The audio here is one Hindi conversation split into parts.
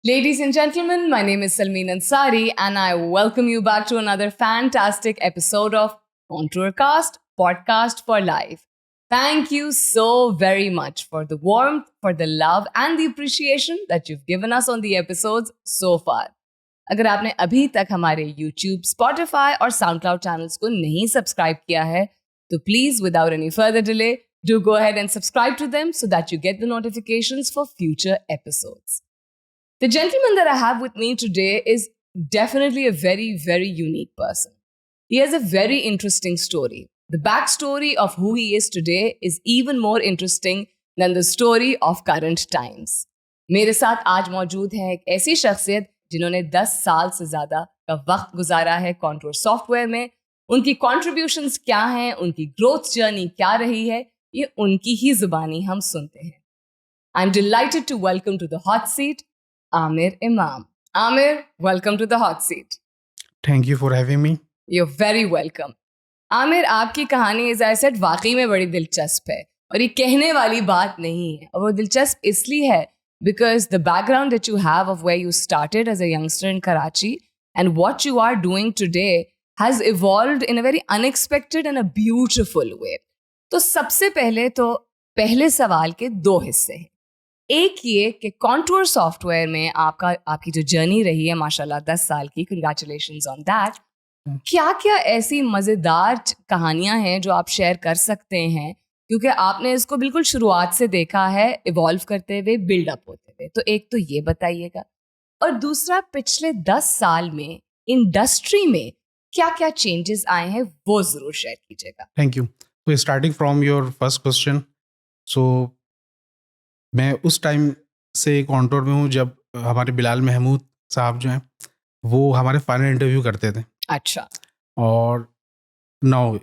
Ladies and gentlemen, my name is Salmeen Ansari and I welcome you back to another fantastic episode of Contourcast, Podcast for Life. Thank you so very much for the warmth, for the love and the appreciation that you've given us on the episodes so far. अगर आपने अभी तक हमारे YouTube, Spotify और SoundCloud channels को नहीं सब्सक्राइब किया है, तो please, without any further delay, do go ahead and subscribe to them so that you get the notifications for future episodes. The gentleman that I have with me today is definitely a very, very unique person. He has a very interesting story. The backstory of who he is today is even more interesting than the story of current times. मेरे साथ आज मौजूद है एक ऐसी शख्सियत जिन्होंने 10 साल से ज़्यादा का वक्त गुजारा है कॉन्टूर सॉफ्टवेयर में. उनकी कॉन्ट्रीब्यूशंस क्या हैं, उनकी ग्रोथ जर्नी क्या रही है, ये उनकी ही जुबानी हम सुनते हैं. I'm delighted to welcome to the hot seat Amir Imam. Amir, welcome to the hot seat. Thank you for having me. You're very welcome. Amir, आपकी कहानी as I said वाकई में बड़ी दिलचस्प है और ये कहने वाली बात नहीं है. और वो दिलचस्प इसलिए है because the background that you have of where you started as a youngster in Karachi and what you are doing today has evolved in a very unexpected and a beautiful way. तो सबसे पहले तो पहले सवाल के दो हिस्से हैं. एक ये कि कॉन्टूर सॉफ्टवेयर में आपकी जो जर्नी रही है माशाल्लाह 10 साल की, कंग्रेचुलेशंस ऑन दैट. क्या क्या ऐसी मज़ेदार कहानियां हैं जो आप शेयर कर सकते हैं, क्योंकि आपने इसको बिल्कुल शुरुआत से देखा है इवॉल्व करते हुए, बिल्डअप होते हुए. तो एक तो ये बताइएगा, और दूसरा पिछले 10 साल में इंडस्ट्री में क्या क्या चेंजेस आए हैं वो ज़रूर शेयर कीजिएगा. Thank you. So starting from your first question, so मैं उस टाइम से कॉन्टूर में हूँ जब हमारे बिलाल महमूद साहब जो हैं वो हमारे फाइनल इंटरव्यू करते थे. अच्छा. और नाउ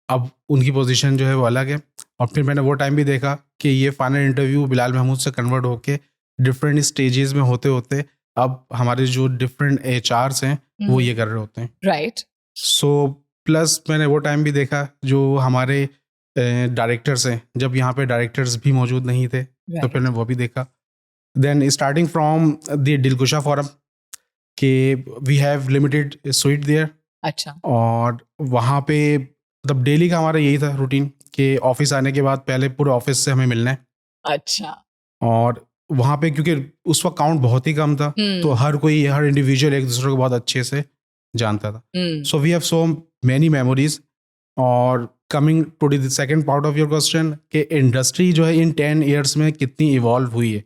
अब उनकी पोजीशन जो है वो अलग है. और फिर मैंने वो टाइम भी देखा कि ये फाइनल इंटरव्यू बिलाल महमूद से कन्वर्ट होके डिफरेंट स्टेजेस में होते होते अब हमारे जो डिफरेंट HRs हैं वो ये कर रहे होते हैं. राइट. सो प्लस मैंने वो टाइम भी देखा जो हमारे डायरेक्टर्स हैं, जब यहाँ पे डायरेक्टर्स भी मौजूद नहीं थे, तो फिर मैंने वो भी देखा. Then starting from the Dilkusha forum के we have limited suite there. अच्छा. और वहाँ पे मतलब डेली का हमारा यही था रूटीन कि ऑफिस आने के बाद पहले पूरे ऑफिस से हमें मिलना है. अच्छा. और वहाँ पे क्योंकि उस वक्त काउंट बहुत ही कम था, तो हर इंडिविजुअल एक दूसरे को बहुत अच्छे से जानता था. So we have so many memories. और coming to the second part of your question कि इंडस्ट्री जो है इन 10 ईयर्स में कितनी इवॉल्व हुई है,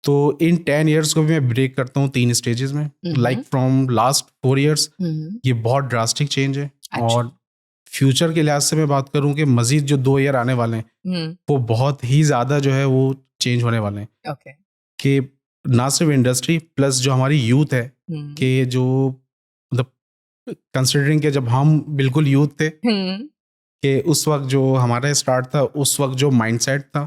तो इन 10 ईयर्स को भी मैं ब्रेक करता हूँ 3 स्टेजेस में. लाइक फ्रॉम लास्ट 4 ईयर्स ये बहुत ड्रास्टिक चेंज है. और फ्यूचर के लिहाज से मैं बात करूँ कि मजीद जो 2 ईयर आने वाले हैं वो बहुत ही ज़्यादा जो है वो चेंज होने वाले हैं. कि ना सिर्फ इंडस्ट्री प्लस जो हमारी यूथ है, कि जो मतलब कंसिडरिंग कि जब हम बिल्कुल यूथ थे कि उस वक्त जो हमारा स्टार्ट था, उस वक्त जो माइंडसेट था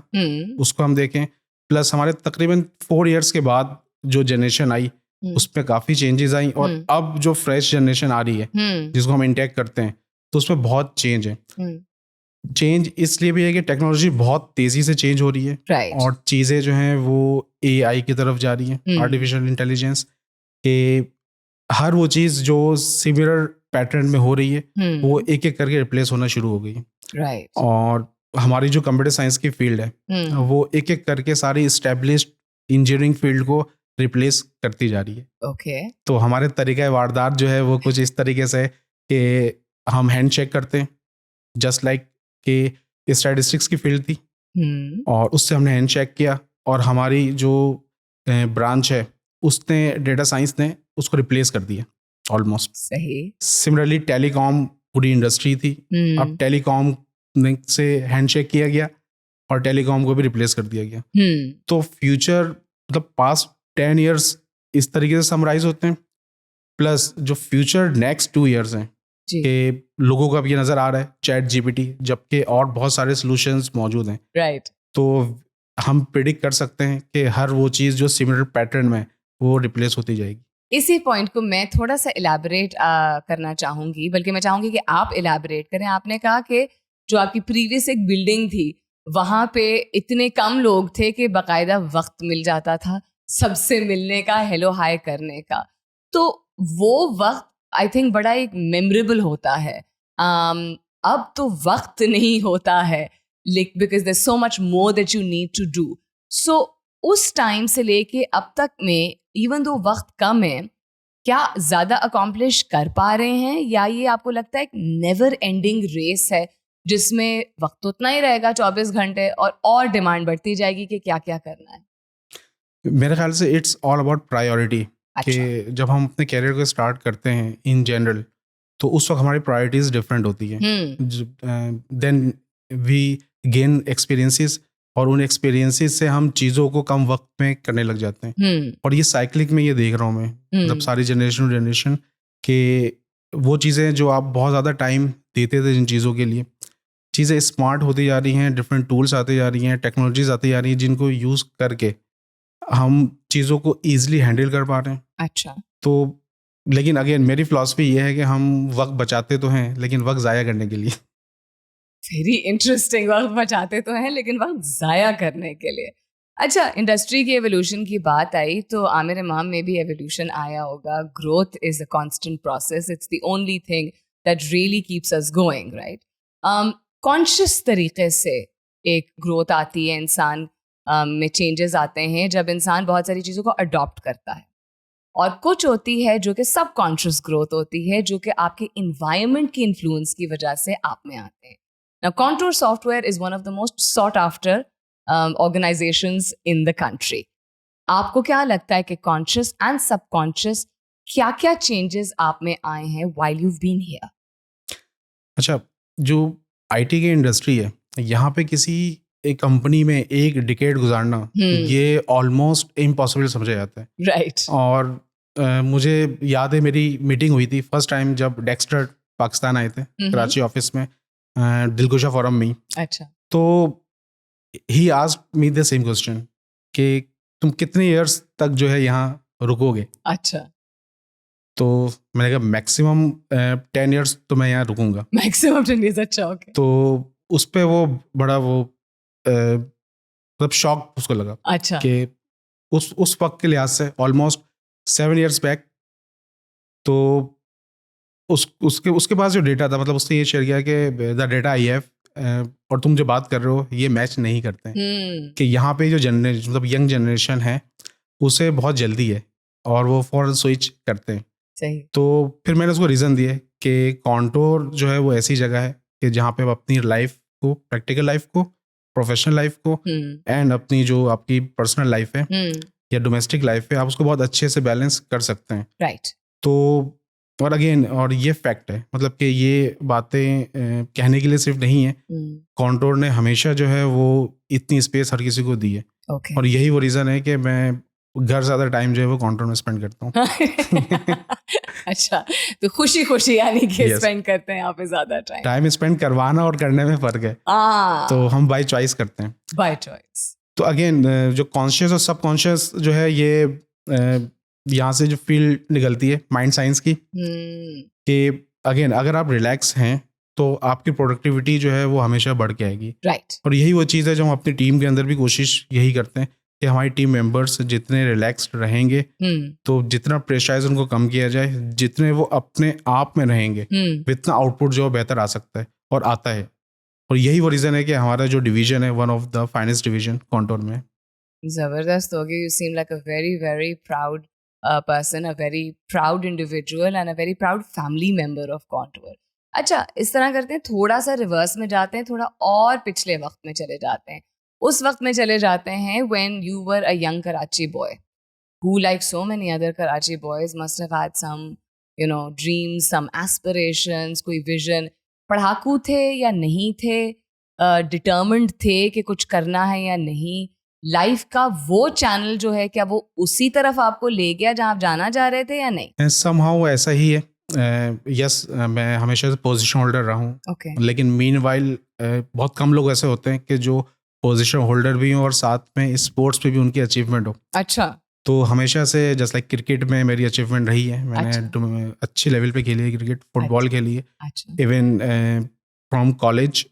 उसको हम देखें, प्लस हमारे तकरीबन 4 इयर्स के बाद जो जनरेशन आई उसमें काफ़ी चेंजेस आई. और अब जो फ्रेश जनरेशन आ रही है जिसको हम इंटेक करते हैं, तो उसमें बहुत चेंज है. चेंज इसलिए भी है कि टेक्नोलॉजी बहुत तेज़ी से चेंज हो रही है. और चीज़ें जो हैं वो AI की तरफ जा रही हैं, आर्टिफिशियल इंटेलिजेंस के. हर वो चीज़ जो सिमिलर पैटर्न में हो रही है वो एक एक करके रिप्लेस होना शुरू हो गई है. और हमारी जो कंप्यूटर साइंस की फील्ड है वो एक एक करके सारी इस्टेब्लिश्ड इंजीनियरिंग फील्ड को रिप्लेस करती जा रही है. तो हमारे तरीका वारदात जो है वो कुछ इस तरीके से कि हम हैंड चेक करते हैं, जस्ट लाइक कि स्टैटिस्टिक्स की फील्ड थी और उससे हमने हैंड चेक किया, और हमारी जो ब्रांच है उसने डेटा साइंस ने उसको रिप्लेस कर दिया ऑलमोस्ट. सही. सिमिलरली टेलीकॉम पूरी इंडस्ट्री थी, अब टेलीकॉम से हैंडशेक किया गया और टेलीकॉम को भी रिप्लेस कर दिया गया. तो फ्यूचर मतलब पास्ट 10 इयर्स इस तरीके से समराइज होते हैं. प्लस जो फ्यूचर नेक्स्ट 2 इयर्स हैं कि लोगों को अब ये नज़र आ रहा है चैट GPT, जबकि और बहुत सारे सॉल्यूशंस मौजूद हैं. राइट. तो हम प्रेडिक्ट कर सकते हैं कि हर वो चीज़ जो सिमिलर पैटर्न में वो रिप्लेस होती जाएगी. इसी पॉइंट को मैं थोड़ा सा इलैबोरेट करना चाहूँगी, बल्कि मैं चाहूँगी कि आप इलैबोरेट करें. आपने कहा कि जो आपकी प्रीवियस एक बिल्डिंग थी वहाँ पे इतने कम लोग थे कि बाकायदा वक्त मिल जाता था सबसे मिलने का, हेलो हाय करने का, तो वो वक्त आई थिंक बड़ा एक मेमोरेबल होता है. अब तो वक्त नहीं होता है, because there so much more that you need to do. So उस टाइम से लेके अब तक में, इवन दो वक्त कम है, क्या ज्यादा अकॉम्प्लिश कर पा रहे हैं, या ये आपको लगता है एक नेवर एंडिंग रेस है जिसमें वक्त उतना ही रहेगा 24 घंटे और डिमांड बढ़ती जाएगी कि क्या क्या करना है? मेरे ख्याल से इट्स ऑल अबाउट प्रायोरिटी. कि जब हम अपने कैरियर को स्टार्ट करते हैं इन जनरल, तो उस वक्त हमारी प्रायोरिटीज डिफरेंट होती हैं. देन वी गेन एक्सपीरियंसेस, और उन एक्सपीरियंसेस से हम चीज़ों को कम वक्त में करने लग जाते हैं. और ये साइक्लिक में ये देख रहा हूँ मैं, मतलब सारी जनरेशन के वो चीज़ें जो आप बहुत ज़्यादा टाइम देते थे जिन चीज़ों के लिए, चीज़ें स्मार्ट होती जा रही हैं, डिफरेंट टूल्स आती जा रही हैं, टेक्नोलॉजीज आती जा रही हैं, जिनको यूज़ करके हम चीज़ों को ईजिली हैंडल कर पा रहे हैं. अच्छा. तो लेकिन अगेन मेरी फिलॉसफी ये है कि हम वक्त बचाते तो हैं, लेकिन वक्त ज़ाया करने के लिए. Very interesting. वक्त बचाते तो हैं लेकिन वक्त ज़ाया करने के लिए. अच्छा, इंडस्ट्री की एवोल्यूशन की बात आई तो आमिर इमाम में भी एवोल्यूशन आया होगा. Growth is a constant process. It's the only thing that really keeps us going, right? Conscious तरीके से एक ग्रोथ आती है, इंसान में चेंजेस आते हैं जब इंसान बहुत सारी चीज़ों को अडॉप्ट करता है. और कुछ होती है जो कि सबकॉन्शियस ग्रोथ होती है, जो कि आपके इन्वायरमेंट की इन्फ्लुएंस की वजह से आप में आते हैं. Now, Contour Software is one of the most sought after organizations in the country. आपको क्या लगता है कि conscious and subconscious क्या क्या changes आप में आए हैं while you've been here? अच्छा, जो आईटी की इंडस्ट्री है, यहाँ पे किसी एक कंपनी में एक डिकेड गुजारना ये ऑलमोस्ट इम्पॉसिबल समझा जाता है. राइट. और मुझे याद है मेरी मीटिंग हुई थी फर्स्ट टाइम जब डेक्स्टर पाकिस्तान आए थे कराची ऑफिस में, दिलकुशा फोरम में. अच्छा. तो he asked me the same question कि तुम कितने इयर्स तक जो है यहाँ रुकोगे. अच्छा. तो मैंने कहा मैक्सिमम 10 इयर्स तो मैं यहाँ रुकूंगा. Maximum 10 years. अच्छा, ओके. तो उस पे वो बड़ा वो मतलब शॉक उसको लगा. अच्छा. कि उस वक्त के लिहाज से ऑलमोस्ट 7 इयर्स बैक, तो उसके पास जो डेटा था, मतलब उसने ये शेयर किया कि द डेटा आई हैव, और तुम जो बात कर रहे हो ये मैच नहीं करते हैं. कि यहाँ पे जो जनरेशन, मतलब यंग जनरेशन है, उसे बहुत जल्दी है और वो फौरन स्विच करते हैं. सही. तो फिर मैंने उसको रीज़न दिया कि कॉन्टोर जो है वो ऐसी जगह है कि जहाँ पे आप अपनी लाइफ को, प्रैक्टिकल लाइफ को, प्रोफेशनल लाइफ को, एंड अपनी जो आपकी पर्सनल लाइफ है या डोमेस्टिक लाइफ है, आप उसको बहुत अच्छे से बैलेंस कर सकते हैं. राइट. तो और अगेन, और ये फैक्ट है, मतलब कि ये बातें कहने के लिए सिर्फ नहीं है. कॉन्टोर ने हमेशा जो है वो इतनी स्पेस हर किसी को दी है. Okay. और यही वो रीज़न है कि मैं घर ज़्यादा टाइम जो है वो कॉन्टोर में स्पेंड करता हूँ. अच्छा, तो खुशी खुशी यानी कि स्पेंड करते हैं यहाँ पे ज़्यादा टाइम स्पेंड करवाना और करने में फ़र्क है. तो हम बाय चॉइस करते हैं. By choice. तो अगेन जो कॉन्शियस और सबकॉन्शियस जो है, ये यहाँ से जो फील्ड निकलती है माइंड साइंस की, कि अगेन अगर आप रिलैक्स हैं तो आपकी प्रोडक्टिविटी जो है वो हमेशा बढ़ के आएगी. राइट. और यही वो चीज़ है जो हम अपनी टीम के अंदर भी कोशिश यही करते हैं कि हमारी टीम मेंबर्स जितने रिलैक्स्ड रहेंगे, तो जितना प्रेशराइज उनको कम किया जाए, जितने वो अपने आप में रहेंगे, उतना आउटपुट जो बेहतर आ सकता है और आता है. और यही वो रीज़न है कि हमारा जो डिवीजन है, one of the finest division contour में. ज़बरदस्त हो गई. You seem like a very very proud person, a very proud individual and a very proud family member of Contour. अच्छा, इस तरह करते हैं, थोड़ा सा रिवर्स में जाते हैं, थोड़ा और पिछले वक्त में चले जाते हैं. उस वक्त में चले जाते हैं when you were a young Karachi boy who, like so many other Karachi boys, must have had some, you know, dreams, some aspirations, कोई vision. पढ़ाकू थे या नहीं थे, determined थे कि कुछ करना है या नहीं. लाइफ का वो चैनल जो है, क्या वो उसी तरफ आपको ले गया जहाँ आप जाना चाह रहे थे या नहीं? समहाउ ऐसा ही है. यस, मैं हमेशा से पोजीशन होल्डर रहा हूँ. Okay. लेकिन मीनवाइल बहुत कम लोग ऐसे होते हैं कि जो पोजीशन होल्डर भी हों और साथ में स्पोर्ट्स पे भी उनकी अचीवमेंट हो. अच्छा. तो हमेशा से जस्ट लाइक क्रिकेट में मेरी अचीवमेंट रही है. मैंने अच्छे लेवल पे खेली है क्रिकेट, फुटबॉल खेली है. इवन फ्रॉम कॉलेज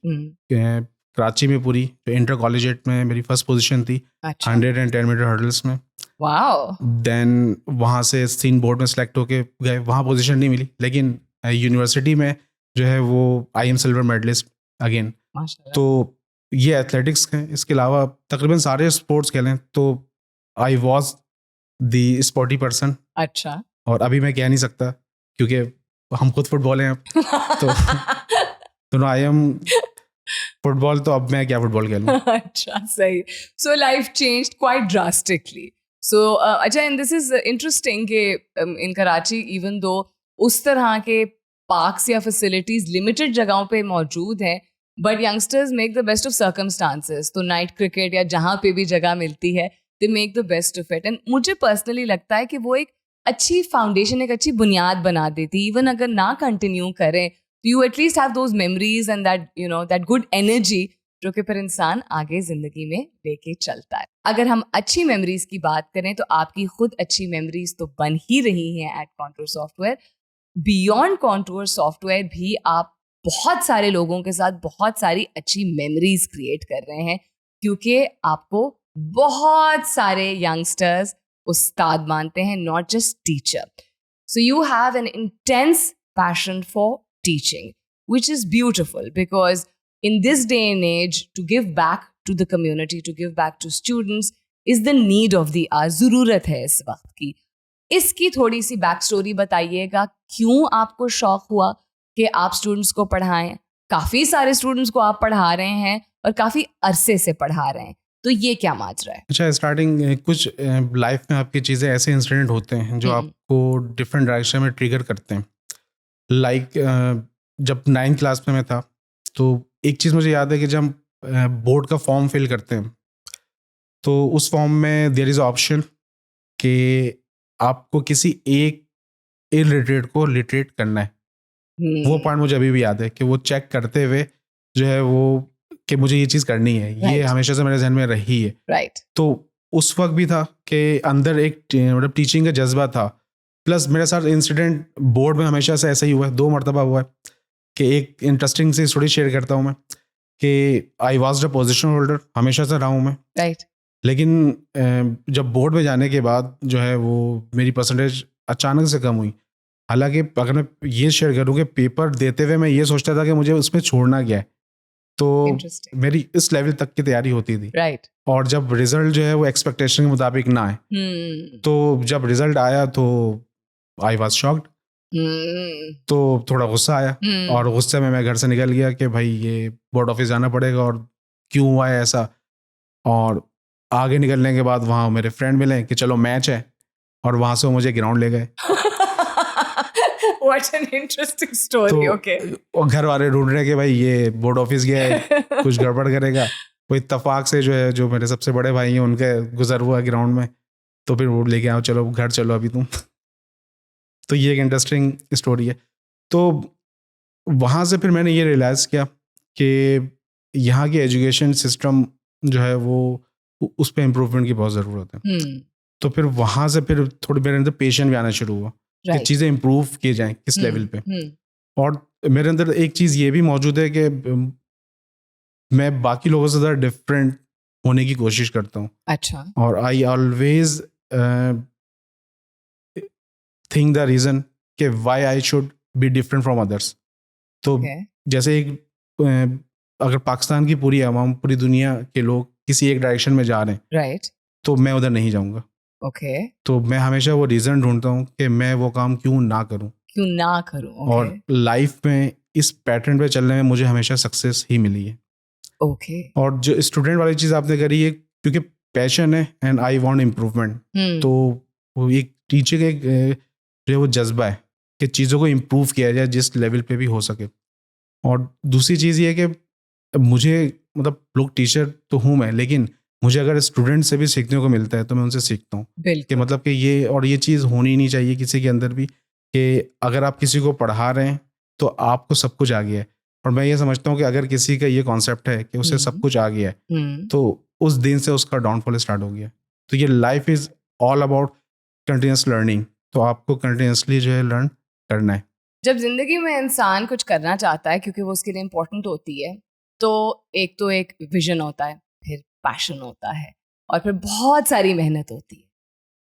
कराची में पूरी इंटर कॉलेजिएट में मेरी फर्स्ट पोजीशन थी 110 मीटर हर्डल्स में. वाओ. देन वहाँ से सीन बोर्ड में सेलेक्ट होके गए, वहाँ पोजीशन नहीं मिली, लेकिन यूनिवर्सिटी में जो है वो I am silver medallist again. माशाल्लाह. तो ये एथलेटिक्स हैं, इसके अलावा तकरीबन सारे स्पोर्ट्स खेलें. तो I was the sporty person. अच्छा. और अभी मैं कह नहीं सकता क्योंकि हम खुद फुटबॉल हैं. तो आई एम फुटबॉल, तो अब मैं क्या फुटबॉल खेलूं. अच्छा, सही. So life changed quite drastically. So अच्छा, and this is interesting कि in Karachi even though उस तरह के पार्क्स या फैसिलिटीज लिमिटेड जगहों पे मौजूद हैं, but youngsters make the best of circumstances. तो नाइट क्रिकेट या जहाँ पे भी जगह मिलती है, they make the best of it. And मुझे पर्सनली लगता है कि वो एक अच्छी फाउंडेशन, एक अच्छी बुनियाद बना देती. इवन अगर ना कंटिन्यू करें, you at least have those memories and that, you know, that good energy जो कि फिर इंसान आगे जिंदगी में लेके चलता है. अगर हम अच्छी मेमोरीज की बात करें तो आपकी खुद अच्छी मेमोरीज तो बन ही रही हैं at Contour Software. Beyond Contour Software भी आप बहुत सारे लोगों के साथ बहुत सारी अच्छी मेमोरीज क्रिएट कर रहे हैं, क्योंकि आपको बहुत सारे यंगस्टर्स उस्ताद मानते हैं, not just teacher. So you have an intense passion for teaching, which is beautiful because in this day and age to give back to the community, to give back to students is the need of the hour. ज़रूरत है इस वक्त की. इसकी थोड़ी सी बैक स्टोरी बताइएगा, क्यों आपको शौक हुआ कि आप स्टूडेंट्स को पढ़ाएं. काफ़ी सारे स्टूडेंट्स को आप पढ़ा रहे हैं और काफ़ी अरसे से पढ़ा रहे हैं, तो ये क्या माजरा है? अच्छा, स्टार्टिंग कुछ लाइफ में आपकी चीज़ें ऐसे इंसिडेंट होते हैं जो आपको डिफरेंट डायरेक्शन में ट्रिगर करते हैं. लाइक जब 9th क्लास में मैं था, तो एक चीज़ मुझे याद है कि जब हम बोर्ड का फॉर्म फिल करते हैं तो उस फॉर्म में देयर इज़ ऑप्शन कि आपको किसी एक इलिटरेट को लिटरेट करना है. वो पॉइंट मुझे अभी भी याद है कि वो चेक करते हुए जो है वो कि मुझे ये चीज़ करनी है. ये हमेशा से मेरे जहन में रही है. राइट. तो उस वक्त भी था कि अंदर एक मतलब टीचिंग का जज्बा था. प्लस मेरे साथ इंसिडेंट बोर्ड में हमेशा से ऐसा ही हुआ है, 2 मरतबा हुआ है. कि एक इंटरेस्टिंग सी स्टोरी शेयर करता हूँ मैं कि I was the position holder, हमेशा से रहा हूँ मैं. राइट. लेकिन जब बोर्ड में जाने के बाद जो है वो मेरी परसेंटेज अचानक से कम हुई. हालांकि अगर मैं ये शेयर करूँ कि पेपर देते हुए मैं ये सोचता था कि मुझे उसमें छोड़ना क्या है, तो मेरी इस लेवल तक की तैयारी होती थी. राइट. और जब रिजल्ट जो है वो एक्सपेक्टेशन के मुताबिक ना आए, तो जब रिजल्ट आया तो आई वाज शॉक्ड. तो थोड़ा गुस्सा आया और गुस्से में मैं घर से निकल गया कि भाई ये बोर्ड ऑफिस जाना पड़ेगा और क्यों हुआ है ऐसा. और आगे निकलने के बाद वहाँ मेरे फ्रेंड मिले कि चलो मैच है, और वहाँ से वो मुझे ग्राउंड ले गए. What an interesting story. Okay. और घर वाले ढूंढ रहे कि भाई ये बोर्ड ऑफिस गया है, कुछ गड़बड़ करेगा. वो इत्तेफाक से जो है जो मेरे सबसे बड़े भाई हैं उनके गुजर हुआ ग्राउंड में, तो फिर वो लेके आओ, चलो घर चलो अभी तुम. तो ये एक इंटरेस्टिंग स्टोरी है. तो वहाँ से फिर मैंने ये रियलाइज़ किया कि यहाँ की एजुकेशन सिस्टम जो है वो उस पर इम्प्रूवमेंट की बहुत ज़रूरत है. तो फिर वहाँ से फिर थोड़ी मेरे अंदर पेशेंस भी आना शुरू हुआ कि चीज़ें इम्प्रूव की जाएँ किस लेवल पे. और मेरे अंदर एक चीज़ ये भी मौजूद है कि मैं बाकी लोगों से ज़्यादा डिफरेंट होने की कोशिश करता हूँ. अच्छा. और I always think the reason कि why I should be different from others. तो जैसे एक अगर पाकिस्तान की पूरी आवाम, पूरी दुनिया के लोग किसी एक डायरेक्शन में जा रहे हैं, राइट, तो मैं उधर नहीं जाऊंगा. ओके. तो मैं हमेशा वो रीज़न ढूंढता हूँ कि मैं वो काम क्यों ना करूँ. और लाइफ में इस पैटर्न पे चलने में मुझे हमेशा सक्सेस ही मिली है. ओके. और जो स्टूडेंट वाली चीज़ आपने करी है, क्योंकि पैशन है एंड आई वांट इम्प्रूवमेंट, तो वो एक टीचर का एक जो वो जज्बा है कि चीज़ों को इम्प्रूव किया जाए जिस लेवल पे भी हो सके. और दूसरी चीज़ ये है कि मुझे मतलब लोग टीचर तो हूँ मैं, लेकिन मुझे अगर स्टूडेंट से भी सीखने को मिलता है तो मैं उनसे सीखता हूँ कि मतलब कि ये चीज़ होनी नहीं चाहिए किसी के अंदर भी, कि अगर आप किसी को पढ़ा रहे हैं तो आपको सब कुछ आ गया है. और मैं ये समझता हूँ कि अगर किसी का ये कॉन्सेप्ट है कि उसे सब कुछ आ गया है, तो उस दिन से उसका डाउनफॉल स्टार्ट हो गया. तो ये life is all about continuous learning. तो आपको कंटिन्यूसली जो है लर्न करना है. जब जिंदगी में इंसान कुछ करना चाहता है, क्योंकि वो उसके लिए इम्पोर्टेंट होती है, तो एक विजन होता है, फिर पैशन होता है, और फिर बहुत सारी मेहनत होती है.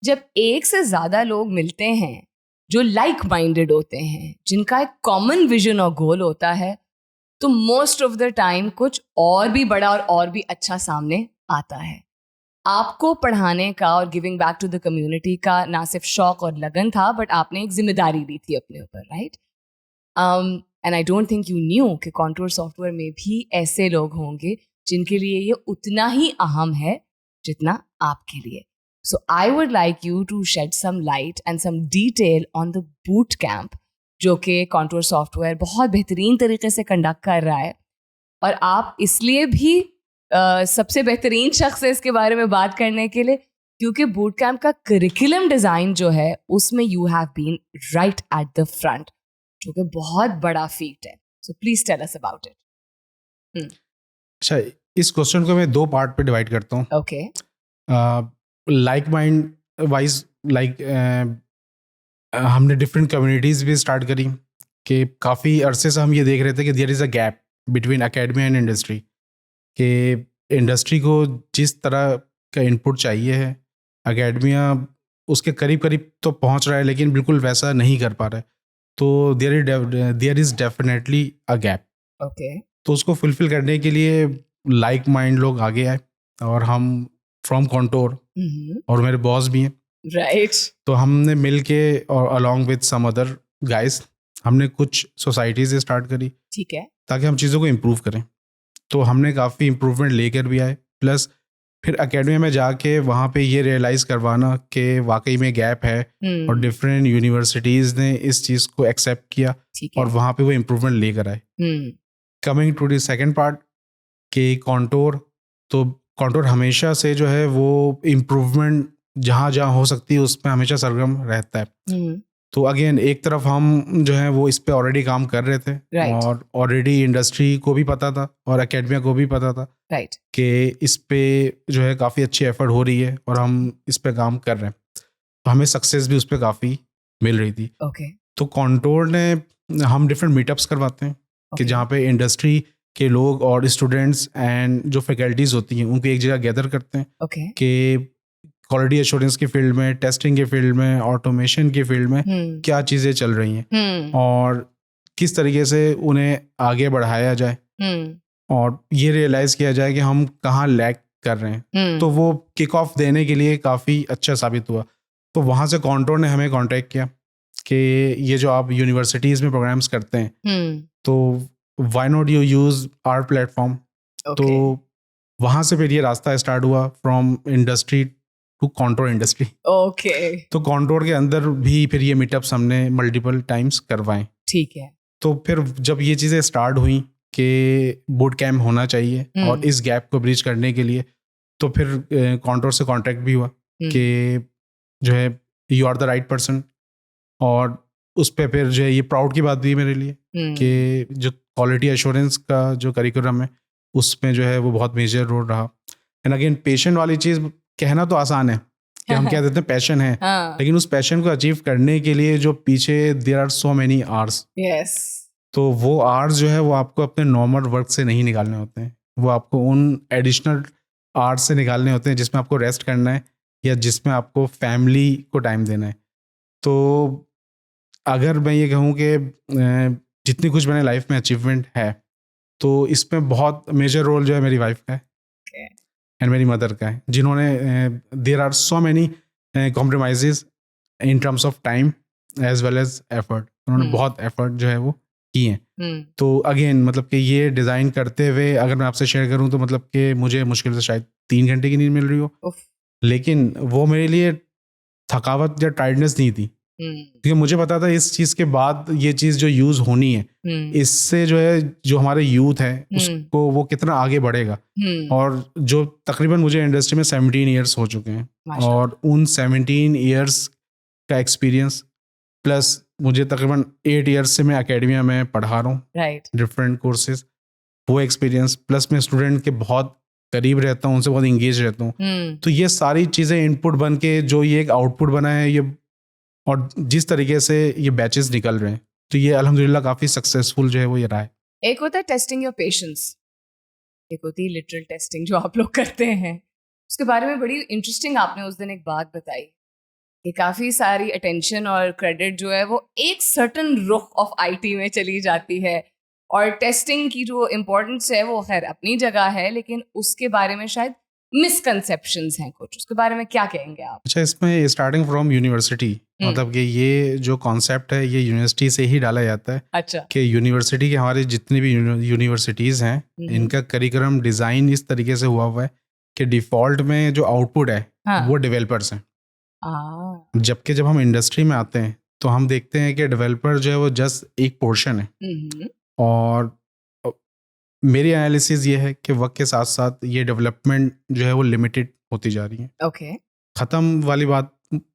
जब एक से ज्यादा लोग मिलते हैं जो लाइक माइंडेड होते हैं, जिनका एक कॉमन विजन और गोल होता है, तो मोस्ट ऑफ द टाइम कुछ और भी बड़ा और भी अच्छा सामने आता है. आपको पढ़ाने का और giving back to the community का ना सिर्फ शौक और लगन था, बट आपने एक जिम्मेदारी ली थी अपने ऊपर, right? And I don't think you new कि कॉन्टूर सॉफ्टवेयर में भी ऐसे लोग होंगे जिनके लिए ये उतना ही अहम है जितना आपके लिए. So I would like you to shed some light and some detail on the boot camp जो कि कॉन्टूर सॉफ्टवेयर बहुत बेहतरीन तरीके से कंडक्ट कर रहा है. और आप इसलिए भी सबसे बेहतरीन शख्स है इसके बारे में बात करने के लिए क्योंकि बूट कैंप का करिकुलम डिज़ाइन जो है उसमें you have been right at the front, जो कि बहुत बड़ा फीट है. So please tell us about it. अच्छा, इस क्वेश्चन को मैं 2 पार्ट पे डिवाइड करता हूँ. Okay. Like mind wise, like हमने डिफरेंट कम्युनिटीज़ भी स्टार्ट करी कि काफ़ी अरसे से हम ये देख रहे थे कि there is a gap between academy and industry, कि इंडस्ट्री को जिस तरह का इनपुट चाहिए है एकेडमिया उसके करीब करीब तो पहुंच रहा है लेकिन बिल्कुल वैसा नहीं कर पा रहा है. तो there is definitely a gap. Okay. तो उसको फुलफिल करने के लिए लाइक माइंड लोग आगे आए और हम फ्रॉम कॉन्टोर और मेरे बॉस भी हैं, राइट. तो हमने मिल के और along with some other guys हमने कुछ सोसाइटीज़ स्टार्ट करी. ठीक है. ताकि हम चीज़ों को इम्प्रूव करें. तो हमने काफ़ी इम्प्रूवमेंट लेकर भी आए, प्लस फिर एकेडमी में जाके वहाँ पे ये रियलाइज़ करवाना कि वाकई में गैप है और डिफरेंट यूनिवर्सिटीज़ ने इस चीज़ को एक्सेप्ट किया और वहाँ पे वो इम्प्रूवमेंट लेकर आए. Coming to the second part कि कॉन्टोर, तो कॉन्टोर हमेशा से जो है वो इम्प्रूवमेंट जहाँ जहाँ हो सकती है उसमें हमेशा सरगर्म रहता है. तो अगेन एक तरफ हम जो है वो इस पे ऑलरेडी काम कर रहे थे, और ऑलरेडी इंडस्ट्री को भी पता था और एकेडमिया को भी पता था कि इस पे जो है काफ़ी अच्छी एफर्ट हो रही है और हम इस पे काम कर रहे हैं. तो हमें सक्सेस भी उस पर काफ़ी मिल रही थी. तो कॉन्टोर ने, हम डिफरेंट मीटअप्स करवाते हैं कि जहाँ पे इंडस्ट्री के लोग और स्टूडेंट्स एंड जो फैकल्टीज़ होती हैं उनको एक जगह गैदर करते हैं कि क्वालिटी एश्योरेंस की फील्ड में, टेस्टिंग की फील्ड में, ऑटोमेशन की फील्ड में क्या चीज़ें चल रही हैं और किस तरीके से उन्हें आगे बढ़ाया जाए और ये रियलाइज़ किया जाए कि हम कहाँ लैग कर रहे हैं. तो वो किक ऑफ देने के लिए काफ़ी अच्छा साबित हुआ. तो वहाँ से कॉन्टोर ने हमें कॉन्टेक्ट किया कि ये जो आप यूनिवर्सिटीज़ में प्रोग्राम्स करते हैं तो why not you use our platform. तो वहाँ से फिर ये रास्ता स्टार्ट हुआ from industry to Contour industry. Okay. तो कॉन्टोर के अंदर भी फिर ये मीटअप्स हमने मल्टीपल टाइम्स करवाएं. ठीक है. तो फिर जब ये चीज़ें स्टार्ट हुई कि बूट कैम्प होना चाहिए और इस गैप को ब्रिज करने के लिए, तो फिर कॉन्टोर से कॉन्टैक्ट भी हुआ कि जो है you are the right person. और उस पर फिर जो है ये प्राउड की बात भी मेरे लिए कि जो क्वालिटी एश्योरेंस का जो करिकुलम है उसमें जो है वो बहुत मेजर रोल रहा. एंड अगेन पेशेंट वाली चीज़ कहना तो आसान है कि हम कह देते हैं पैशन है, लेकिन उस पैशन को अचीव करने के लिए जो पीछे there are so many hours. Yes. तो वो आवर्स जो है वो आपको अपने नॉर्मल वर्क से नहीं निकालने होते हैं, वो आपको उन एडिशनल आवर्स से निकालने होते हैं जिसमें आपको रेस्ट करना है या जिसमें आपको फैमिली को टाइम देना है. तो अगर मैं ये कहूँ कि जितनी कुछ मैंने लाइफ में अचीवमेंट है तो इसमें बहुत मेजर रोल जो है मेरी वाइफ का है एंड मेरी मदर का है, जिन्होंने there are so many compromises in terms of time as well as effort. उन्होंने बहुत एफर्ट जो है वो किए हैं. तो अगेन मतलब कि ये डिज़ाइन करते हुए अगर मैं आपसे शेयर करूं तो मतलब कि मुझे मुश्किल से शायद 3 घंटे की नींद मिल रही हो, लेकिन वो मेरे लिए थकावट या टायर्डनेस नहीं थी, क्योंकि मुझे पता था इस चीज़ के बाद ये चीज़ जो यूज़ होनी है इससे जो है जो हमारे यूथ है उसको वो कितना आगे बढ़ेगा. और जो तकरीबन मुझे इंडस्ट्री में 17 ईयर्स हो चुके हैं और उन 17 ईयर्स का एक्सपीरियंस प्लस मुझे तकरीबन 8 ईयर्स से मैं एकेडमिया में पढ़ा रहा हूँ डिफरेंट कोर्सेज, वो एक्सपीरियंस प्लस मैं स्टूडेंट के बहुत करीब रहता हूँ, उनसे बहुत इंगेज रहता हूँ. तो ये सारी चीज़ें इनपुट बन के जो ये एक आउटपुट बना है ये, और जिस तरीके से ये बैचेस निकल रहे हैं तो ये अल्हम्दुलिल्लाह काफ़ी सक्सेसफुल जो है वो ये रहा है. एक होता है टेस्टिंग योर पेशेंस, एक होती है लिटरल टेस्टिंग जो आप लोग करते हैं. उसके बारे में बड़ी इंटरेस्टिंग आपने उस दिन एक बात बताई कि काफी सारी अटेंशन और क्रेडिट जो है वो एक सर्टन रुख ऑफ आईटी में चली जाती है, और टेस्टिंग की जो इम्पोर्टेंस है वो खैर अपनी जगह है, लेकिन उसके बारे में शायद मिसकंसेप्शंस हैं कुछ, उसके बारे में क्या कहेंगे आप? अच्छा, इसमें स्टार्टिंग फ्रॉम यूनिवर्सिटी, मतलब कि ये जो कॉन्सेप्ट है ये यूनिवर्सिटी से ही डाला जाता है। अच्छा। कि यूनिवर्सिटी के हमारे जितनी भी यूनिवर्सिटीज़ हैं, इनका करिकुलम डिज़ाइन इस तरीके से हुआ है कि डिफ़ॉल्ट में जो आउटपुट है वो डेवलपर्स हैं। जबकि जब हम इंडस्ट्री में आते हैं तो हम देखते हैं कि डेवलपर जो है वो जस्ट एक पोर्शन है। और मेरी एनालिसिस ये है कि वक्त के साथ साथ ये डेवलपमेंट जो है वो लिमिटेड होती जा रही है। ओके। ख़त्म वाली बात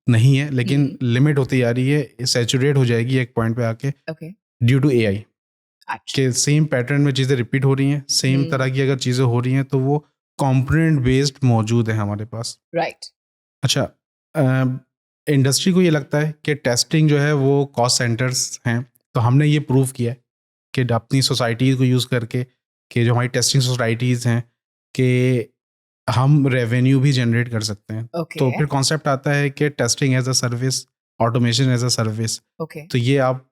नहीं है, लेकिन लिमिट होती जा रही है, सैचुरेट हो जाएगी एक पॉइंट पे आके, ड्यू टू एआई। कि सेम पैटर्न में चीज़ें रिपीट हो रही हैं, सेम तरह की अगर चीज़ें हो रही हैं तो वो कंपोनेंट बेस्ड मौजूद है हमारे पास। राइट। अच्छा, इंडस्ट्री को ये लगता है कि टेस्टिंग जो है वो कॉस्ट सेंटर्स हैं, तो हमने ये प्रूव किया है कि अपनी सोसाइटीज़ को यूज़ करके, कि जो हमारी टेस्टिंग सोसाइटीज़ हैं, कि हम रेवेन्यू भी जनरेट कर सकते हैं। तो फिर कॉन्सेप्ट आता है कि testing as a service, automation as a service. तो ये आप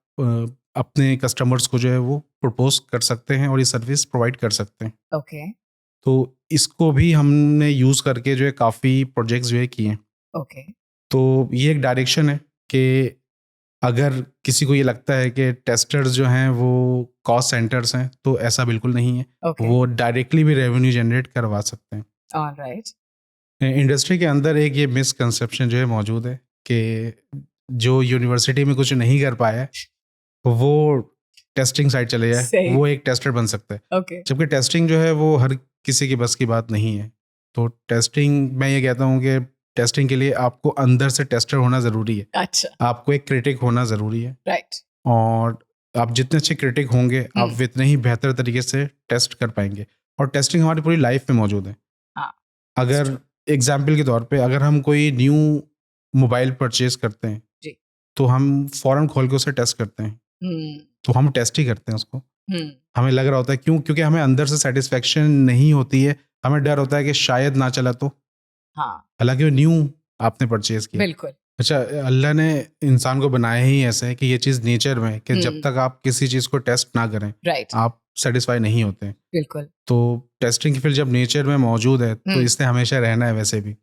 अपने कस्टमर्स को जो है वो प्रपोज कर सकते हैं और ये सर्विस प्रोवाइड कर सकते हैं। तो इसको भी हमने यूज़ करके जो है काफ़ी प्रोजेक्ट्स जो है किए हैं। तो ये एक डायरेक्शन है कि अगर किसी को ये लगता है कि टेस्टर्स जो हैं वो कॉस्ट सेंटर्स हैं, तो ऐसा बिल्कुल नहीं है। वो डायरेक्टली भी रेवेन्यू जनरेट करवा सकते हैं। ऑलराइट। इंडस्ट्री के अंदर एक ये मिसकंसेप्शन जो है मौजूद है कि जो यूनिवर्सिटी में कुछ नहीं कर पाया वो टेस्टिंग साइड चले जाए, वो एक टेस्टर बन सकता है। जबकि टेस्टिंग जो है वो हर किसी की बस की बात नहीं है। तो टेस्टिंग, मैं ये कहता हूँ कि टेस्टिंग के लिए आपको अंदर से टेस्टर होना ज़रूरी है। अच्छा। आपको एक क्रिटिक होना ज़रूरी है। राइट। और आप जितने अच्छे क्रिटिक होंगे आप उतने ही बेहतर तरीके से टेस्ट कर पाएंगे। और टेस्टिंग हमारी पूरी लाइफ में मौजूद है। अगर एग्जाम्पल के तौर पे अगर हम कोई न्यू मोबाइल परचेज करते हैं तो हम फ़ौरन खोल के उसे टेस्ट करते हैं। तो हम टेस्ट ही करते हैं उसको। हमें लग रहा होता है, क्योंकि हमें अंदर से सेटिस्फेक्शन नहीं होती है, हमें डर होता है कि शायद ना चला तो। हालांकि वो न्यू आपने परचेज किया। बिल्कुल। अच्छा, अल्लाह ने इंसान को बनाया ही ऐसे है कि ये चीज़ नेचर में है कि जब तक आप किसी चीज़ को टेस्ट ना करें आप सेटिस्फाई नहीं होते। बिल्कुल। तो टेस्टिंग फिर जब नेचर में मौजूद है तो इसने हमेशा रहना है वैसे भी।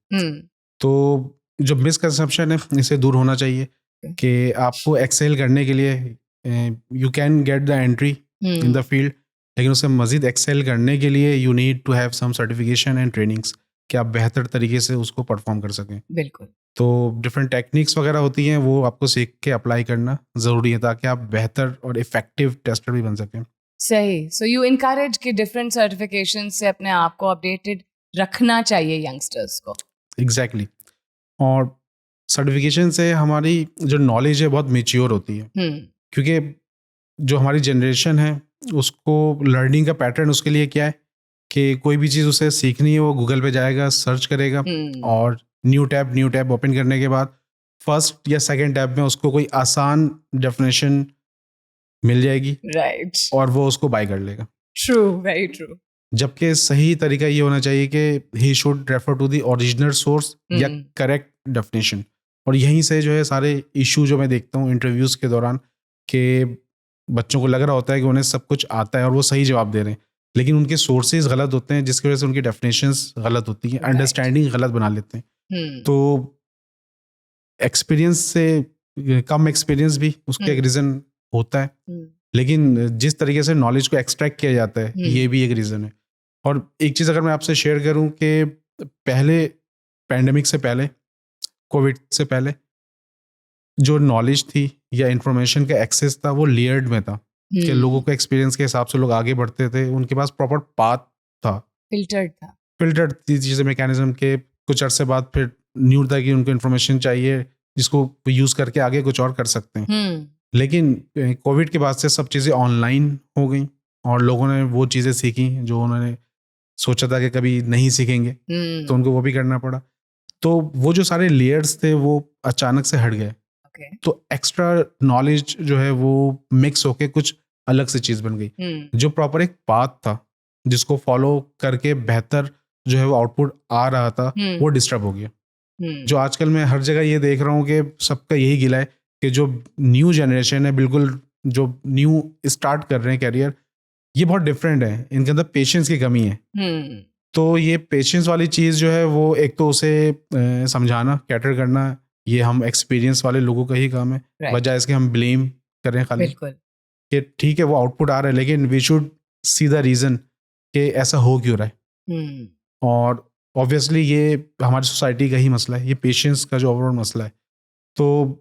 तो जो मिसकंसेप्शन है इसे दूर होना चाहिए कि आपको एक्सेल करने के लिए you can get the entry in the field, लेकिन उसे मजीद एक्सेल करने के लिए you need to have some certification and trainings कि आप बेहतर तरीके से उसको परफॉर्म कर सकें। बिल्कुल। तो डिफरेंट टेक्निक्स वगैरह होती हैं, वो आपको सीख के अप्लाई करना ज़रूरी है ताकि आप बेहतर और इफेक्टिव टेस्टर भी बन सकें। सही। सो यू इनकरेज कि डिफरेंट सर्टिफिकेशन से अपने आप को अपडेटेड रखना चाहिए यंगस्टर्स को। एग्जैक्टली। और सर्टिफिकेशन से हमारी जो नॉलेज है बहुत मेच्योर होती है। क्योंकि जो हमारी जनरेशन है उसको लर्निंग का पैटर्न उसके लिए क्या है कि कोई भी चीज़ उसे सीखनी है वो गूगल पे जाएगा, सर्च करेगा और न्यू टैब ओपन करने के बाद फर्स्ट या सेकंड टैब में उसको कोई आसान डेफिनेशन मिल जाएगी। राइट। और वो उसको बाय कर लेगा। True, very true. जबकि सही तरीका ये होना चाहिए कि he should refer to the original source या करेक्ट डेफिनेशन। और यहीं से जो है सारे इशू जो मैं देखता हूँ इंटरव्यूज़ के दौरान कि बच्चों को लग रहा होता है कि उन्हें सब कुछ आता है और वो सही जवाब दे रहे हैं, लेकिन उनके सोर्सेज गलत होते हैं जिसकी वजह से उनकी डेफिनेशंस गलत होती हैं, अंडरस्टैंडिंग गलत बना लेते हैं। तो एक्सपीरियंस से कम एक्सपीरियंस भी उसका एक रीज़न होता है, लेकिन जिस तरीके से नॉलेज को एक्सट्रैक्ट किया जाता है ये भी एक रीज़न है। और एक चीज़ अगर मैं आपसे शेयर करूं कि पहले पैंडेमिक से पहले, कोविड से पहले जो नॉलेज थी या इंफॉर्मेशन का एक्सेस था वो लेयर्ड में था कि लोगों के एक्सपीरियंस के हिसाब से लोग आगे बढ़ते थे, उनके पास प्रॉपर पाथ था, फिल्टर्ड थी चीज़ें, मैकेनिज्म के कुछ अरसे बाद फिर न्यू था कि उनको इन्फॉर्मेशन चाहिए जिसको यूज़ करके आगे कुछ और कर सकते हैं। लेकिन कोविड के बाद से सब चीज़ें ऑनलाइन हो गई और लोगों ने वो चीज़ें सीखी जो उन्होंने सोचा था कि कभी नहीं सीखेंगे, तो उनको वो भी करना पड़ा। तो वो जो सारे लेयर्स थे वो अचानक से हट गए। तो एक्स्ट्रा नॉलेज जो है वो मिक्स होके कुछ अलग से चीज़ बन गई। जो प्रॉपर एक पाथ था जिसको फॉलो करके बेहतर जो है वो आउटपुट आ रहा था वो डिस्टर्ब हो गया। जो आजकल मैं हर जगह ये देख रहा हूँ कि सबका यही गिला है कि जो न्यू जनरेशन है, बिल्कुल जो न्यू स्टार्ट कर रहे हैं कैरियर, ये बहुत डिफरेंट है, इनके अंदर पेशेंस की कमी है। तो ये पेशेंस वाली चीज़ जो है वो एक तो उसे समझाना, कैटर करना, ये हम एक्सपीरियंस वाले लोगों का ही काम है, बजाय इसके हम ब्लेम करें खाली कि ठीक है वो आउटपुट आ रहा है, लेकिन we should see the reason कि ऐसा हो क्यों रहा है। और ऑब्वियसली ये हमारी सोसाइटी का ही मसला है, ये पेशेंस का जो ओवरऑल मसला है। तो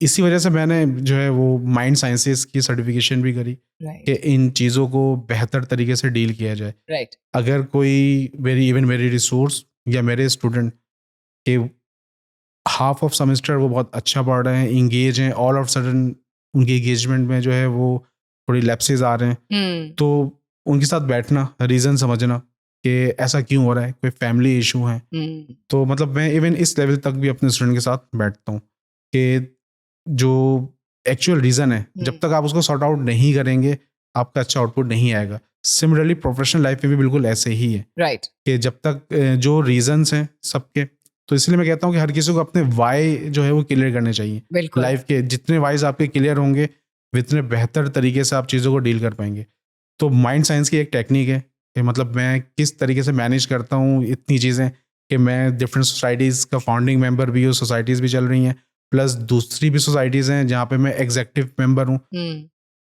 इसी वजह से मैंने जो है वो माइंड साइंसेस की सर्टिफिकेशन भी करी कि इन चीज़ों को बेहतर तरीके से डील किया जाए। अगर कोई मेरी रिसोर्स या मेरे स्टूडेंट के हाफ ऑफ सेमेस्टर वो बहुत अच्छा पढ़ रहे हैं, इंगेज हैं, ऑल ऑफ सडन उनकी एंगेजमेंट में जो है वो थोड़ी लैप्सेस आ रहे हैं, तो उनके साथ बैठना, रीज़न समझना कि ऐसा क्यों हो रहा है, कोई फैमिली इशू है। तो मतलब मैं इवन इस लेवल तक भी अपने स्टूडेंट के साथ बैठता हूँ कि जो एक्चुअल रीज़न है, जब तक आप उसको सॉर्ट आउट नहीं करेंगे आपका अच्छा आउटपुट नहीं आएगा। सिमिलरली प्रोफेशनल लाइफ में भी बिल्कुल ऐसे ही है कि जब तक जो रीजंस हैं सबके, तो इसलिए मैं कहता हूँ कि हर किसी को अपने वाई जो है वो क्लियर करने चाहिए। लाइफ के जितने वाइज आपके क्लियर होंगे, उतने बेहतर तरीके से आप चीज़ों को डील कर पाएंगे। तो माइंड साइंस की एक टेक्निक है कि मतलब मैं किस तरीके से मैनेज करता हूँ इतनी चीज़ें कि मैं डिफरेंट सोसाइटीज़ का फाउंडिंग मेंबर भी हूँ, सोसाइटीज़ भी चल रही हैं, प्लस दूसरी भी सोसाइटीज़ हैं जहाँ पे मैं एग्जेक्टिव मेंबर हूँ,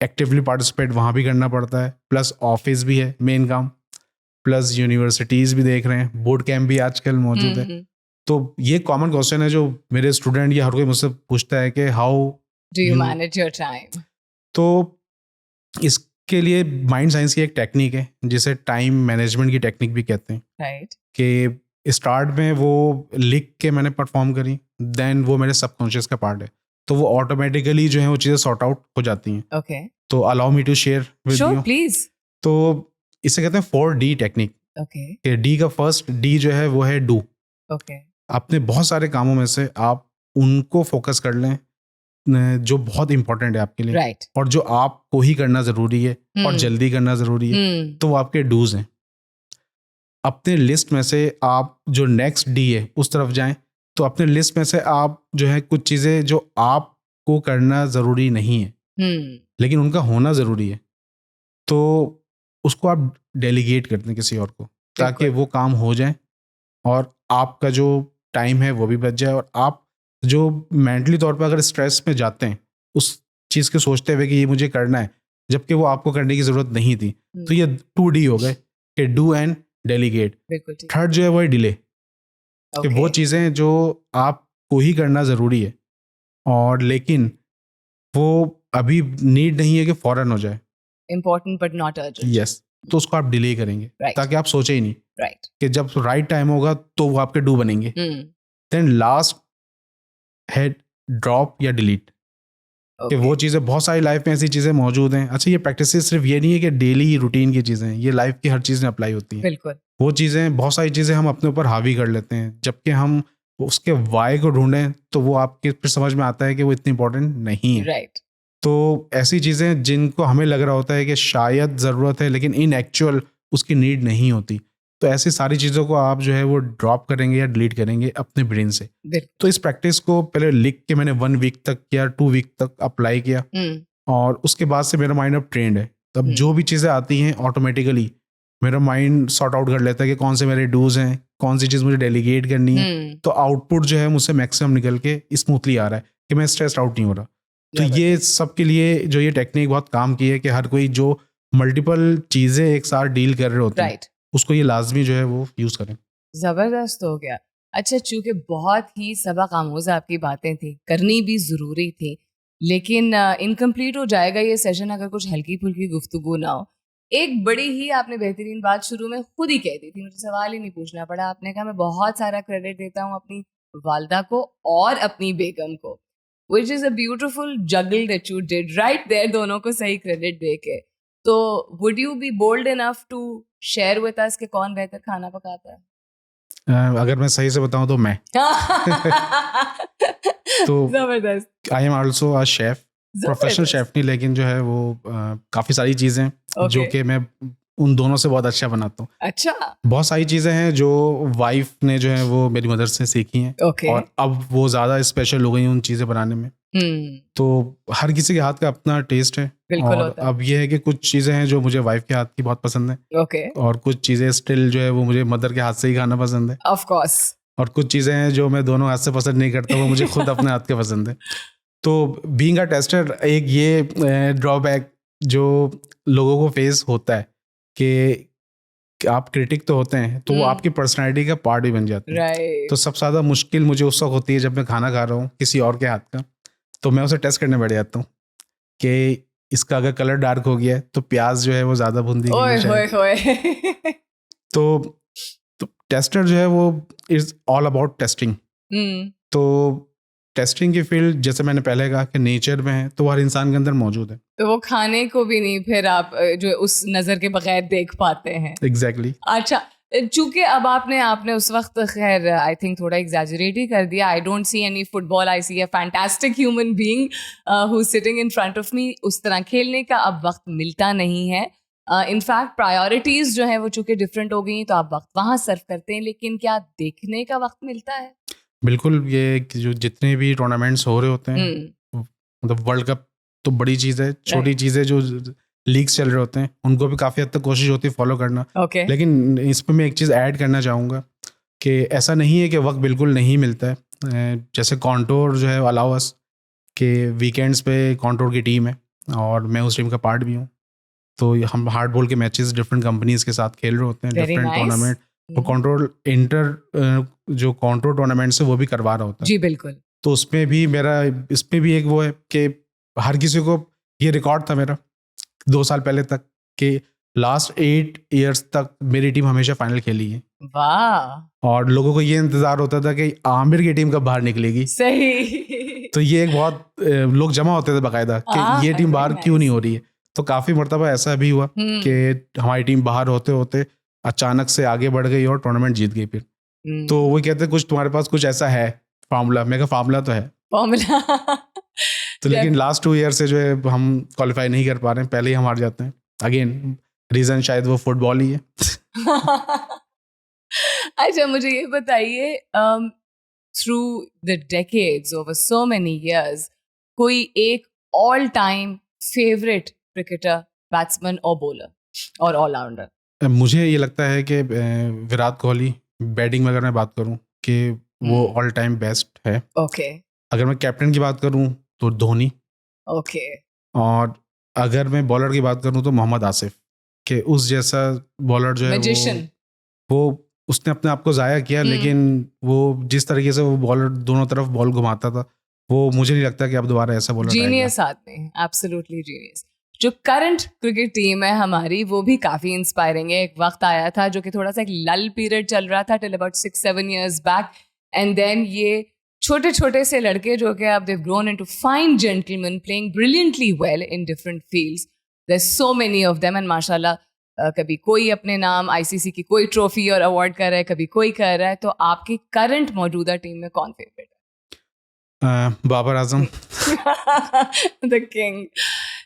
एक्टिवली पार्टिसिपेट वहाँ भी करना पड़ता है, प्लस ऑफिस भी है मेन काम, प्लस यूनिवर्सिटीज़ भी देख रहे हैं, बोर्ड कैंप भी आजकल मौजूद है। तो ये कॉमन क्वेश्चन है जो मेरे स्टूडेंट या हर कोई मुझसे पूछता है कि how do you manage your time. तो इसके लिए माइंड साइंस की एक टेक्निक है जिसे टाइम मैनेजमेंट की टेक्निक भी कहते हैं। कि स्टार्ट में वो लिख के मैंने परफॉर्म करी, देन वो मेरे सबकॉन्शियस का पार्ट है, तो वो ऑटोमेटिकली जो है वो चीज़ें सॉर्ट आउट हो जाती हैं। तो allow me to share with you please. तो इसे कहते हैं 4D टेक्निक। कि डी का फर्स्ट डी जो है वो है डू। अपने बहुत सारे कामों में से आप उनको फोकस कर लें जो बहुत इंपॉर्टेंट है आपके लिए, और जो आपको ही करना जरूरी है और जल्दी करना जरूरी है, तो वो आपके डूज हैं। अपने लिस्ट में से आप जो नेक्स्ट डी है उस तरफ जाएं, तो अपने लिस्ट में से आप जो है कुछ चीज़ें जो आपको करना ज़रूरी नहीं है लेकिन उनका होना ज़रूरी है, तो उसको आप डेलीगेट करते हैं किसी और को, ताकि वो काम हो जाए और आपका जो टाइम है वो भी बच जाए, और आप जो मेंटली तौर पर अगर स्ट्रेस में जाते हैं उस चीज़ के सोचते हुए कि ये मुझे करना है जबकि वो आपको करने की ज़रूरत नहीं थी, तो ये 2D हो गए कि डू एंड डेलीगेट। थर्ड जो है वो है डिले, कि वो चीज़ें जो आपको ही करना ज़रूरी है और लेकिन वो अभी नीड नहीं है कि फ़ौरन हो जाए, important but not urgent. Yes, तो उसको आप डिले करेंगे ताकि आप सोचे ही नहीं कि जब राइट टाइम होगा तो वो आपके डू बनेंगे। देन लास्ट है ड्रॉप या डिलीट, कि वो चीज़ें बहुत सारी लाइफ में ऐसी चीज़ें मौजूद हैं। अच्छा, ये प्रैक्टिसेस सिर्फ ये नहीं है कि डेली रूटीन की चीज़ें हैं, ये लाइफ की हर चीज़ में अप्लाई होती हैं। बिल्कुल। वो चीज़ें, बहुत सारी चीज़ें हम अपने ऊपर हावी कर लेते हैं, जबकि हम उसके वाई को ढूंढें तो वो आपके फिर समझ में आता है कि वो इतनी इंपॉर्टेंट नहीं है। तो ऐसी चीज़ें जिनको हमें लग रहा होता है कि शायद ज़रूरत है लेकिन इन एक्चुअल उसकी नीड नहीं होती, तो ऐसी सारी चीज़ों को आप जो है वो ड्रॉप करेंगे या डिलीट करेंगे अपने ब्रेन से। तो इस प्रैक्टिस को पहले लिख के मैंने 1 वीक तक या 2 वीक तक अप्लाई किया, और उसके बाद से मेरा माइंड अब ट्रेंड है। तब जो भी चीज़ें आती हैं ऑटोमेटिकली मेरा माइंड सॉर्ट आउट कर लेता है कि कौन से मेरे डूज हैं, कौन सी चीज़ मुझे डेलीगेट करनी है, तो आउटपुट जो है मुझसे मैक्सिमम निकल के स्मूथली आ रहा है कि मैं स्ट्रेस आउट नहीं हो रहा। तो ये सबके लिए जो ये टेक्निक बहुत काम की है कि हर कोई जो मल्टीपल चीज़ें एक साथ डील कर रहे होते हैं उसको ये लाजमी जो है वो यूज़ करें। ज़बरदस्त हो गया। अच्छा, चूँकि बहुत ही सबक आमोज़ आपकी बातें थी, करनी भी ज़रूरी थी, लेकिन इनकम्प्लीट हो जाएगा ये सेशन अगर कुछ हल्की फुल्की गुफ्तगू ना हो। एक बड़ी ही आपने बेहतरीन बात शुरू में खुद ही कह दी थी, मुझे सवाल ही नहीं पूछना पड़ा। आपने कहा मैं बहुत सारा क्रेडिट देता हूँ अपनी वालदा को और अपनी बेगम को, which is a beautiful juggle that you did right there, दोनों को सही क्रेडिट दे के। तो would you be bold enough to share with us कि कौन बेहतर खाना पकाता है? अगर मैं सही से बताऊं तो मैं तो जबरदस्त। I am also a chef, professional chef नहीं, लेकिन जो है वो काफ़ी सारी चीज़ें जो कि मैं उन दोनों से बहुत अच्छा बनाता हूँ। अच्छा, बहुत सारी चीज़ें हैं जो वाइफ ने जो है वो मेरी मदर से सीखी हैं, ओके, और अब वो ज़्यादा स्पेशल हो गई हैं उन चीज़ें बनाने में। तो हर किसी के हाथ का अपना टेस्ट है, बिल्कुल और होता है। अब ये है कि कुछ चीज़ें हैं जो मुझे वाइफ के हाथ की बहुत पसंद है, ओके, और कुछ चीज़ें स्टिल जो है वो मुझे मदर के हाथ से ही खाना पसंद है, ऑफ कोर्स। और कुछ चीज़ें हैं जो मैं दोनों हाथ से पसंद नहीं करता, वो मुझे खुद अपने हाथ के पसंद है। तो बीइंग अ टेस्टर एक ये ड्रॉबैक जो लोगों को फेस होता है कि आप क्रिटिक तो होते हैं, तो वो आपकी पर्सनैलिटी का पार्ट भी बन जाते हैं। राइट, तो सबसे ज़्यादा मुश्किल मुझे उस वक्त होती है जब मैं खाना खा रहा हूँ किसी और के हाथ का, तो मैं उसे टेस्ट करने बैठ जाता हूँ कि इसका अगर कलर डार्क हो गया है तो प्याज जो है वो ज़्यादा भून दी गई ओए है होए शायद। होए। तो टेस्टर जो है वो इज़ ऑल अबाउट टेस्टिंग। तो टेस्टिंग की फील्ड, जैसे मैंने पहले कहा, कि नेचर में है, तो वो हर इंसान के अंदर मौजूद है। तो वो खाने को भी नहीं फिर आप जो उस नजर के बगैर देख पाते हैं। एग्जैक्टली। अच्छा, चूंकि अब आपने उस वक्त खैर आई थिंक थोड़ा एग्जैजरेट ही कर दिया। I don't see any football, I see a fantastic human being who is sitting in front of me. उस तरह खेलने का अब वक्त मिलता नहीं है। इनफैक्ट प्रायोरिटीज जो है वो चूंकि डिफरेंट हो गई, तो आप वक्त वहाँ सर्व करते हैं, लेकिन क्या देखने का वक्त मिलता है? बिल्कुल, ये कि जो जितने भी टूर्नामेंट्स हो रहे होते हैं, मतलब वर्ल्ड कप तो बड़ी चीज़ है, छोटी चीज़ें जो लीग्स चल रहे होते हैं उनको भी काफ़ी हद तक कोशिश होती है फॉलो करना। ओके, लेकिन इस पे मैं एक चीज़ ऐड करना चाहूँगा कि ऐसा नहीं है कि वक्त बिल्कुल नहीं मिलता है। जैसे कॉन्टोर जो है अलाउ अस कि वीकेंड्स पे कॉन्टोर की टीम है, और मैं उस टीम का पार्ट भी हूँ। तो हम हार्ड बॉल के मैचेस डिफरेंट कंपनीज के साथ खेल रहे होते हैं, वेरी डिफरेंट नाइस। टूर्नामेंट, और कंट्रोल जो कंट्रोल टूर्नामेंट्स है वो भी करवा रहा होता है। जी बिल्कुल। तो उसमें भी मेरा, इसमें भी एक वो है कि हर किसी को, ये रिकॉर्ड था मेरा 2 साल पहले तक कि लास्ट 8 ईयर्स तक मेरी टीम हमेशा फाइनल खेली है, वाह, और लोगों को ये इंतजार होता था कि आमिर की टीम कब बाहर निकलेगी। सही। तो ये एक बहुत लोग जमा होते थे बाकायदा कि ये टीम बाहर क्यों नहीं हो रही है। तो काफ़ी मरतबा ऐसा भी हुआ कि हमारी टीम बाहर होते होते अचानक से आगे बढ़ गई और टूर्नामेंट जीत गई फिर। तो वो कहते कुछ तुम्हारे पास कुछ ऐसा है फार्मूला। मैं कहा फार्मूला तो है, फॉर्मूला। तो लेकिन लास्ट 2 ईयर से जो है हम क्वालिफाई नहीं कर पा रहे हैं, पहले ही हम हार जाते हैं। अगेन रीज़न शायद वो फुटबॉल ही है। अच्छा, मुझे ये बताइए, through the decades over so many years, कोई एक all time favourite cricketer, batsman और बॉलर और ऑलराउंडर? मुझे ये लगता है कि विराट कोहली, बैटिंग में अगर मैं बात करूं, कि वो ऑल टाइम बेस्ट है। ओके, अगर मैं कैप्टन की बात करूं तो धोनी, ओके, और अगर मैं बॉलर की बात करूं तो मोहम्मद आसिफ, कि उस जैसा बॉलर जो है मैजिशियन। वो उसने अपने आप को ज़ाया किया, लेकिन वो जिस तरीके से वो बॉलर दोनों तरफ बॉल घुमाता था, वो मुझे नहीं लगता कि अब दोबारा ऐसा बॉलर आएगा। जीनियस आदमी, एब्सोल्युटली जीनियस। जो करंट क्रिकेट टीम है हमारी, वो भी काफी इंस्पायरिंग है। एक वक्त आया था जो कि थोड़ा सा एक लल पीरियड चल रहा था till about 6-7 years back, and then ये छोटे छोटे से लड़के जो कि अब देव grown into fine gentleman playing brilliantly well in different fields. There so many of them, and माशाल्लाह कभी कोई अपने नाम आईसीसी की कोई ट्रॉफी और अवार्ड कर रहा है, कभी कोई कर रहा है। तो आपकी करंट मौजूदा टीम में कौन फेवरेट है? बाबर आजम। The king.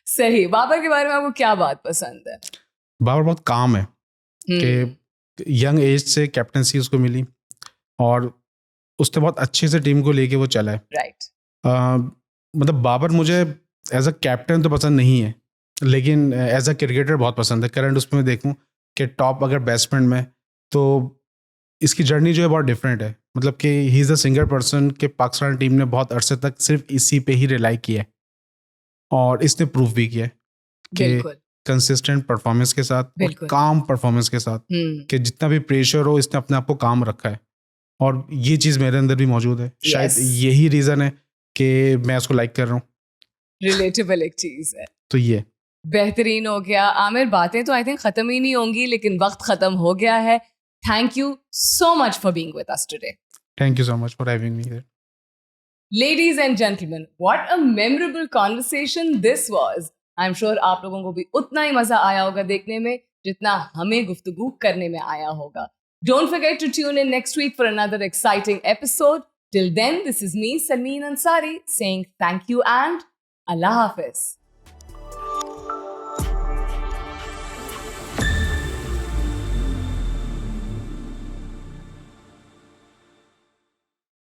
सही। बाबर के बारे में आपको क्या बात पसंद है? बाबर बहुत काम है कि यंग एज से कैप्टनसी उसको मिली, और उसने बहुत अच्छे से टीम को लेके वो चला है। राइट। मतलब बाबर मुझे एज अ कैप्टन तो पसंद नहीं है, लेकिन एज अ क्रिकेटर बहुत पसंद है। करंट उसमें देखूं कि टॉप अगर बैट्समैन में, तो इसकी जर्नी जो है बहुत डिफरेंट है। मतलब कि he is a single person कि पाकिस्तान टीम ने बहुत अरसे तक सिर्फ इसी पे ही रिलाई किया है, और इसने प्रूव भी किया है कि बिल्कुल कंसिस्टेंट परफॉर्मेंस के साथ और बिल्कुल। काम परफॉर्मेंस के साथ, कि जितना भी प्रेशर हो इसने अपने आप को काम रखा है, और ये चीज़ मेरे अंदर भी मौजूद है। शायद यही रीज़न है कि मैं उसको लाइक कर रहा हूँ। रिलेटेबल एक चीज है। तो ये बेहतरीन हो गया आमिर। बातें तो आई थिंक खत्म ही नहीं होंगी, लेकिन वक्त खत्म हो गया है। Thank you so much for being with us today. Thank you so much for having me here. Ladies and gentlemen, what a memorable conversation this was. I'm sure आप लोगों को भी उतना ही मजा आया होगा देखने में जितना हमें गुफ्तगू करने में आया होगा. Don't forget to tune in next week for another exciting episode. Till then, this is me, Salmeen Ansari, saying thank you and Allah Hafiz.